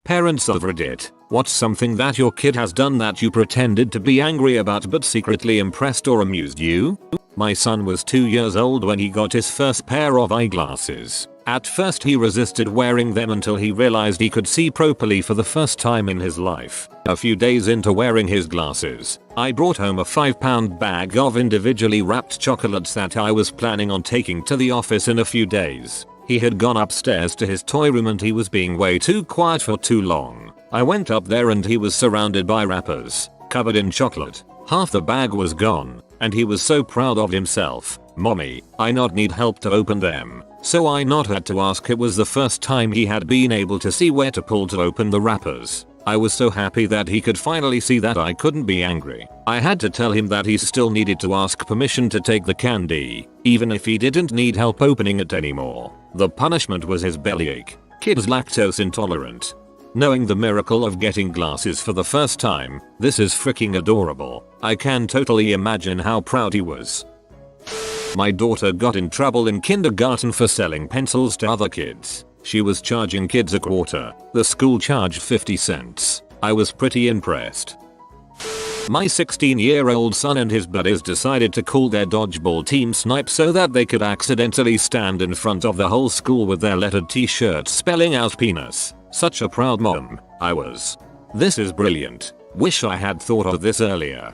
Parents of Reddit, what's something that your kid has done that you pretended to be angry about but secretly impressed or amused you? My son was 2 years old when he got his first pair of eyeglasses. At first he resisted wearing them until he realized he could see properly for the first time in his life. A few days into wearing his glasses, I brought home a 5-pound bag of individually wrapped chocolates that I was planning on taking to the office in a few days. He had gone upstairs to his toy room and he was being way too quiet for too long. I went up there and he was surrounded by wrappers, covered in chocolate. Half the bag was gone, and he was so proud of himself. Mommy, I not need help to open them. So I not had to ask. It was the first time he had been able to see where to pull to open the wrappers. I was so happy that he could finally see that I couldn't be angry. I had to tell him that he still needed to ask permission to take the candy, even if he didn't need help opening it anymore. The punishment was his bellyache. Kid's lactose intolerant. Knowing the miracle of getting glasses for the first time, this is freaking adorable. I can totally imagine how proud he was. My daughter got in trouble in kindergarten for selling pencils to other kids. She was charging kids a quarter. The school charged 50 cents. I was pretty impressed. My 16-year-old son and his buddies decided to call their dodgeball team Snipe so that they could accidentally stand in front of the whole school with their lettered t-shirts spelling out penis. Such a proud mom I was. This is brilliant. Wish I had thought of this earlier.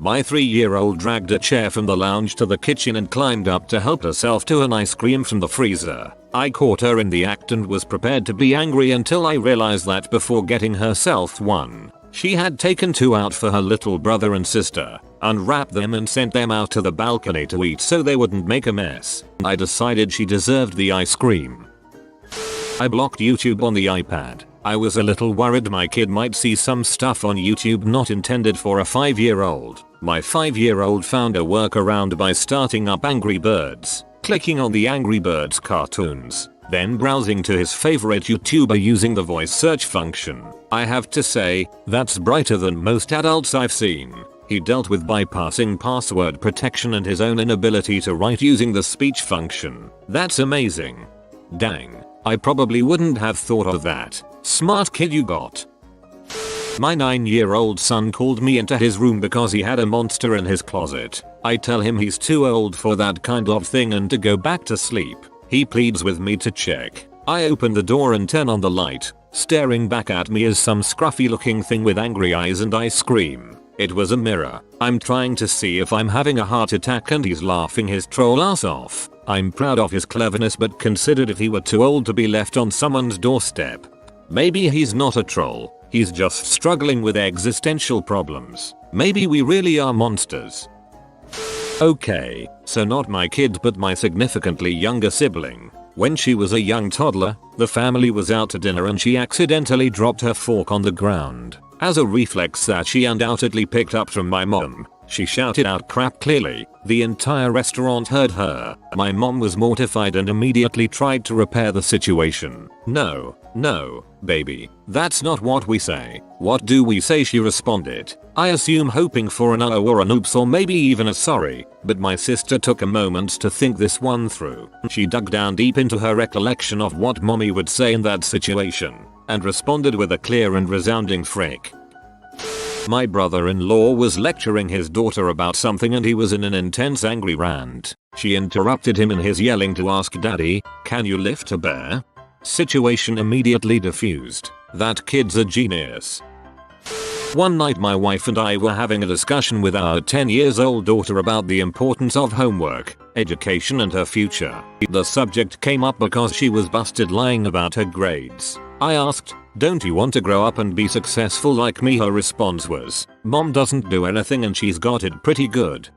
My 3-year-old dragged a chair from the lounge to the kitchen and climbed up to help herself to an ice cream from the freezer. I caught her in the act and was prepared to be angry until I realized that before getting herself one, she had taken 2 out for her little brother and sister, unwrapped them and sent them out to the balcony to eat so they wouldn't make a mess. I decided she deserved the ice cream. I blocked YouTube on the iPad. I was a little worried my kid might see some stuff on YouTube not intended for a 5-year-old. My 5-year-old found a workaround by starting up Angry Birds, clicking on the Angry Birds cartoons, then browsing to his favorite YouTuber using the voice search function. I have to say, that's brighter than most adults I've seen. He dealt with bypassing password protection and his own inability to write using the speech function. That's amazing. Dang, I probably wouldn't have thought of that. Smart kid you got. My 9-year-old son called me into his room because he had a monster in his closet. I tell him he's too old for that kind of thing and to go back to sleep. He pleads with me to check. I open the door and turn on the light. Staring back at me is some scruffy looking thing with angry eyes and I scream. It was a mirror. I'm trying to see if I'm having a heart attack and he's laughing his troll ass off. I'm proud of his cleverness but considered if he were too old to be left on someone's doorstep. Maybe he's not a troll. He's just struggling with existential problems. Maybe we really are monsters. Okay, so not my kid but my significantly younger sibling. When she was a young toddler, the family was out to dinner and she accidentally dropped her fork on the ground. As a reflex that she undoubtedly picked up from my mom, she shouted out crap clearly. The entire restaurant heard her. My mom was mortified and immediately tried to repair the situation. No, baby, that's not what we say. What do we say? She responded. I assume hoping for an oh or an oops or maybe even a sorry, but my sister took a moment to think this one through. She dug down deep into her recollection of what mommy would say in that situation, and responded with a clear and resounding frick. My brother-in-law was lecturing his daughter about something and he was in an intense angry rant. She interrupted him in his yelling to ask Daddy, can you lift a bear? Situation immediately diffused. That kid's a genius. One night my wife and I were having a discussion with our 10-year-old daughter about the importance of homework, education and her future. The subject came up because she was busted lying about her grades. I asked, don't you want to grow up and be successful like me? Her response was, Mom doesn't do anything and she's got it pretty good.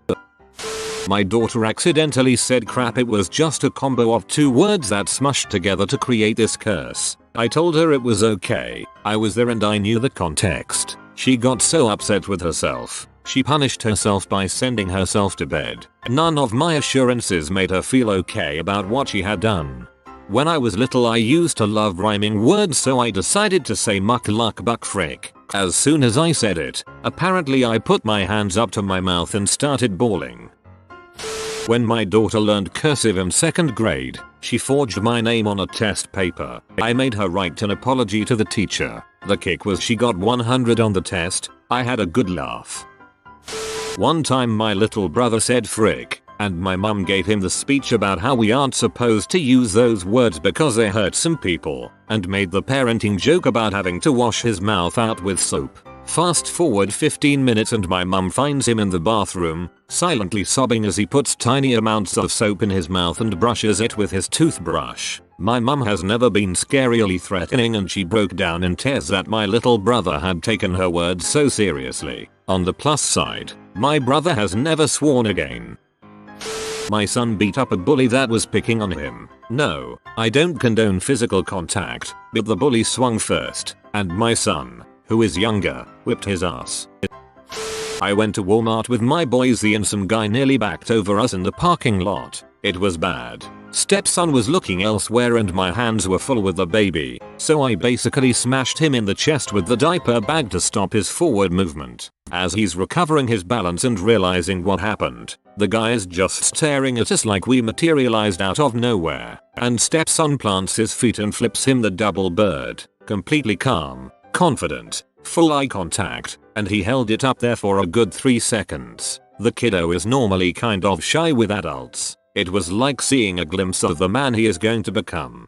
My daughter accidentally said crap. It was just a combo of 2 words that smushed together to create this curse. I told her it was okay. I was there and I knew the context. She got so upset with herself. She punished herself by sending herself to bed. None of my assurances made her feel okay about what she had done. When I was little I used to love rhyming words, so I decided to say muck luck buck frick. As soon as I said it, apparently I put my hands up to my mouth and started bawling. When my daughter learned cursive in 2nd grade, she forged my name on a test paper. I made her write an apology to the teacher. The kick was she got 100 on the test. I had a good laugh. One time my little brother said frick, and my mum gave him the speech about how we aren't supposed to use those words because they hurt some people, and made the parenting joke about having to wash his mouth out with soap. Fast forward 15 minutes and my mum finds him in the bathroom, silently sobbing as he puts tiny amounts of soap in his mouth and brushes it with his toothbrush. My mum has never been scarily threatening and she broke down in tears that my little brother had taken her words so seriously. On the plus side, my brother has never sworn again. My son beat up a bully that was picking on him. No, I don't condone physical contact, but the bully swung first, and my son, who is younger, whipped his ass. I went to Walmart with my boys and some guy nearly backed over us in the parking lot. It was bad. Stepson was looking elsewhere and my hands were full with the baby, so I basically smashed him in the chest with the diaper bag to stop his forward movement. As he's recovering his balance and realizing what happened, the guy is just staring at us like we materialized out of nowhere, and Stepson plants his feet and flips him the double bird, completely calm, confident, full eye contact, and he held it up there for a good 3 seconds. The kiddo is normally kind of shy with adults. It was like seeing a glimpse of the man he is going to become.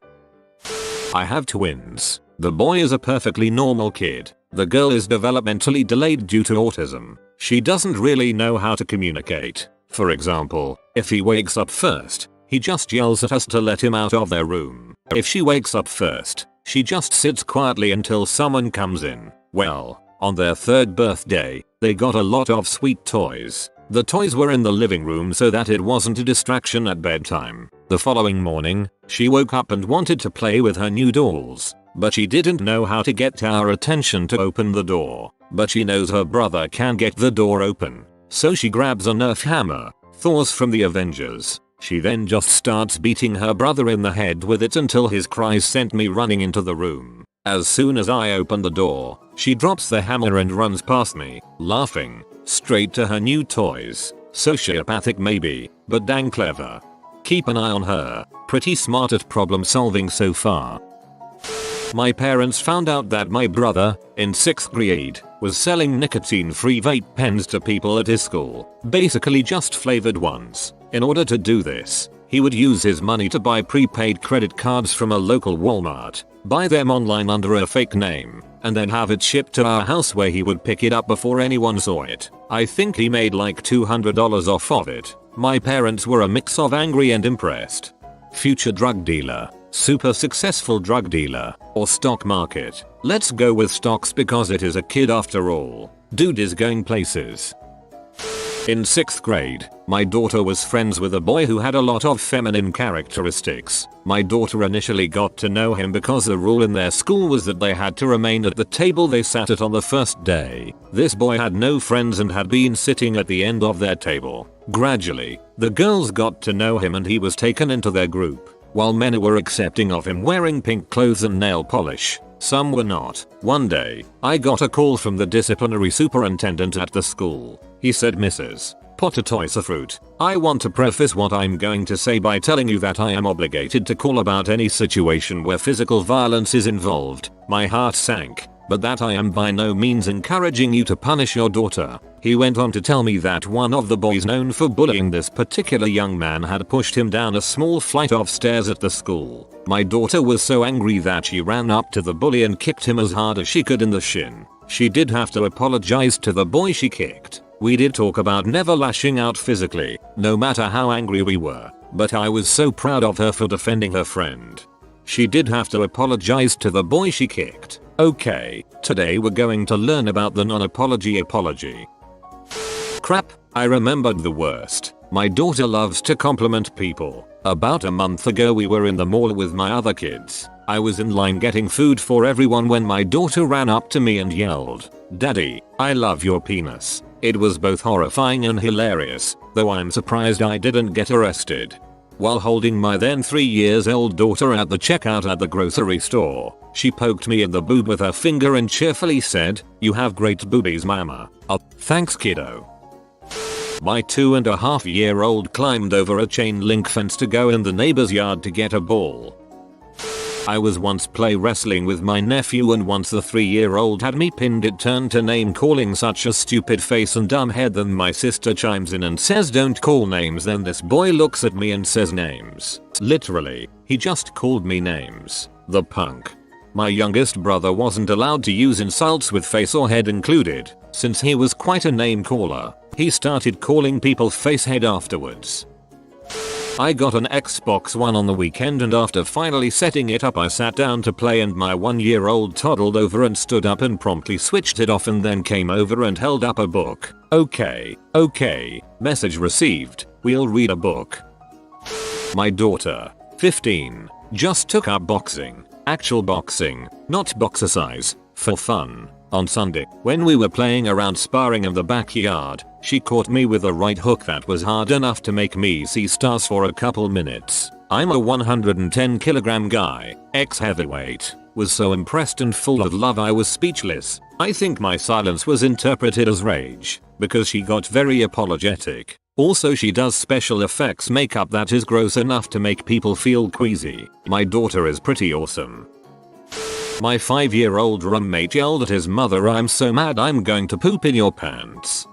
I have twins. The boy is a perfectly normal kid. The girl is developmentally delayed due to autism. She doesn't really know how to communicate. For example, if he wakes up first, he just yells at us to let him out of their room. If she wakes up first, she just sits quietly until someone comes in. Well, on their 3rd birthday, they got a lot of sweet toys. The toys were in the living room so that it wasn't a distraction at bedtime. The following morning, she woke up and wanted to play with her new dolls, but she didn't know how to get our attention to open the door. But she knows her brother can get the door open, so she grabs a Nerf hammer, Thor's from the Avengers. She then just starts beating her brother in the head with it until his cries sent me running into the room. As soon as I open the door, she drops the hammer and runs past me, laughing, straight to her new toys. Sociopathic maybe, but dang clever. Keep an eye on her. Pretty smart at problem solving so far. My parents found out that my brother, in 6th grade, was selling nicotine-free vape pens to people at his school. Basically just flavored ones. In order to do this, he would use his money to buy prepaid credit cards from a local Walmart, buy them online under a fake name, and then have it shipped to our house where he would pick it up before anyone saw it. I think he made like $200 off of it. My parents were a mix of angry and impressed. Future drug dealer, super successful drug dealer, or stock market. Let's go with stocks because it is a kid after all. Dude is going places. In 6th grade, my daughter was friends with a boy who had a lot of feminine characteristics. My daughter initially got to know him because the rule in their school was that they had to remain at the table they sat at on the first day. This boy had no friends and had been sitting at the end of their table. Gradually, the girls got to know him and he was taken into their group. While many were accepting of him wearing pink clothes and nail polish, some were not. One day, I got a call from the disciplinary superintendent at the school. He said, Mrs. Potatoisafruit, I want to preface what I'm going to say by telling you that I am obligated to call about any situation where physical violence is involved. My heart sank, but that I am by no means encouraging you to punish your daughter. He went on to tell me that one of the boys known for bullying this particular young man had pushed him down a small flight of stairs at the school. My daughter was so angry that she ran up to the bully and kicked him as hard as she could in the shin. She did have to apologize to the boy she kicked. We did talk about never lashing out physically, no matter how angry we were, but I was so proud of her for defending her friend. She did have to apologize to the boy she kicked. Okay, today we're going to learn about the non-apology apology. Crap, I remembered the worst. My daughter loves to compliment people. About a month ago we were in the mall with my other kids. I was in line getting food for everyone when my daughter ran up to me and yelled, "Daddy, I love your penis." It was both horrifying and hilarious, though I'm surprised I didn't get arrested. While holding my then 3-year-old daughter at the checkout at the grocery store, she poked me in the boob with her finger and cheerfully said, "You have great boobies, mama." Oh, thanks kiddo. My 2.5-year-old climbed over a chain link fence to go in the neighbor's yard to get a ball. I was once play wrestling with my nephew and once the 3-year-old had me pinned. It turned to name calling such a stupid face and dumb head. Then my sister chimes in and says don't call names. Then this boy looks at me and says names. Literally, he just called me names. The punk. My youngest brother wasn't allowed to use insults with face or head included, since he was quite a name caller. He started calling people facehead afterwards. I got an Xbox One on the weekend and after finally setting it up I sat down to play and my 1-year-old toddled over and stood up and promptly switched it off and then came over and held up a book. Okay. Message received. We'll read a book. My daughter, 15, just took up boxing. Actual boxing, not boxercise, for fun. On Sunday, when we were playing around sparring in the backyard, she caught me with a right hook that was hard enough to make me see stars for a couple minutes. I'm a 110 kilogram guy, ex-heavyweight, was so impressed and full of love I was speechless. I think my silence was interpreted as rage, because she got very apologetic. Also she does special effects makeup that is gross enough to make people feel queasy. My daughter is pretty awesome. My 5-year-old roommate yelled at his mother, "I'm so mad I'm going to poop in your pants."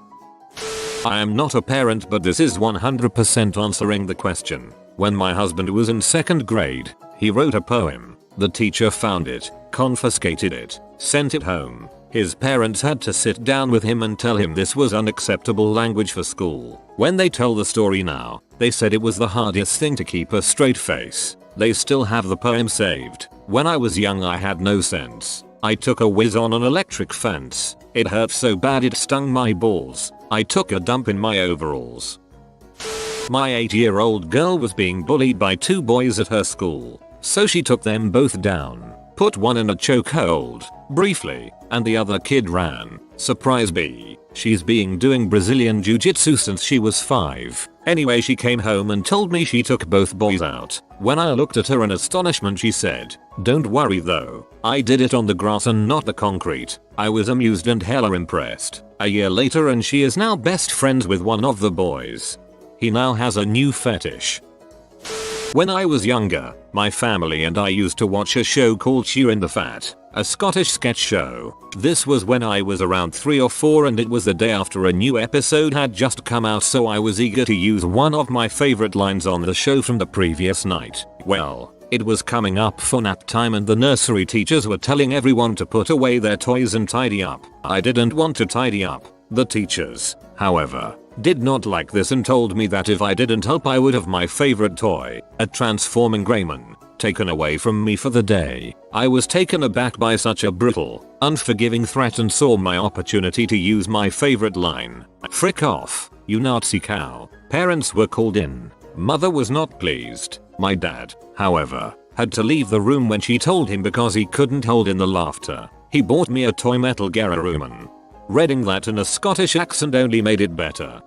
I am not a parent, but this is 100% answering the question. When my husband was in 2nd grade, he wrote a poem. The teacher found it, confiscated it, sent it home. His parents had to sit down with him and tell him this was unacceptable language for school. When they tell the story now, they said it was the hardest thing to keep a straight face. They still have the poem saved. When I was young I had no sense. I took a whiz on an electric fence. It hurt so bad it stung my balls. I took a dump in my overalls. My 8-year-old girl was being bullied by 2 boys at her school, so she took them both down, put one in a chokehold, briefly, and the other kid ran. Surprise B. She's been doing Brazilian jiu-jitsu since she was 5. Anyway, she came home and told me she took both boys out. When I looked at her in astonishment she said, "Don't worry though, I did it on the grass and not the concrete." I was amused and hella impressed. A year later and she is now best friends with one of the boys. He now has a new fetish. When I was younger, my family and I used to watch a show called Cheer in the Fat, a Scottish sketch show. This was when I was around 3 or 4 and it was the day after a new episode had just come out, so I was eager to use one of my favorite lines on the show from the previous night. Well, it was coming up for nap time and the nursery teachers were telling everyone to put away their toys and tidy up. I didn't want to tidy up. The teachers, however, did not like this and told me that if I didn't help I would have my favorite toy, a transforming Greyman, taken away from me for the day. I was taken aback by such a brutal, unforgiving threat and saw my opportunity to use my favorite line. "Frick off, you Nazi cow." Parents were called in. Mother was not pleased. My dad, however, had to leave the room when she told him because he couldn't hold in the laughter. He bought me a toy Metal Gear. Reading that in a Scottish accent only made it better.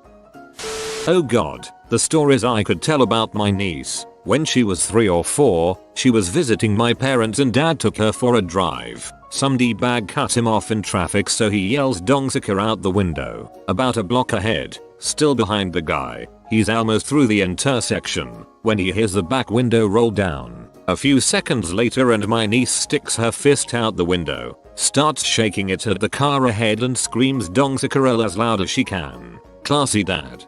Oh god, the stories I could tell about my niece. When she was 3 or 4, she was visiting my parents and dad took her for a drive. Some D-bag cut him off in traffic, so he yells "Dongsucker" out the window. About a block ahead, still behind the guy, he's almost through the intersection when he hears the back window roll down. A few seconds later and my niece sticks her fist out the window, starts shaking it at the car ahead and screams "Dongsucker" as loud as she can. Classy dad.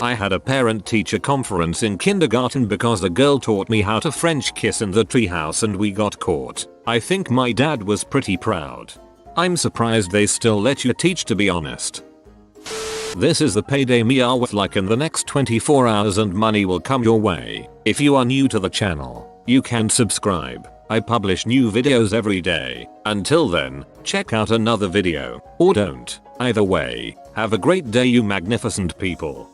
I had a parent-teacher conference in kindergarten because a girl taught me how to French kiss in the treehouse and we got caught. I think my dad was pretty proud. I'm surprised they still let you teach, to be honest. This is the payday me are with like in the next 24 hours and money will come your way. If you are new to the channel, you can subscribe. I publish new videos every day. Until then, check out another video, or don't. Either way, have a great day you magnificent people.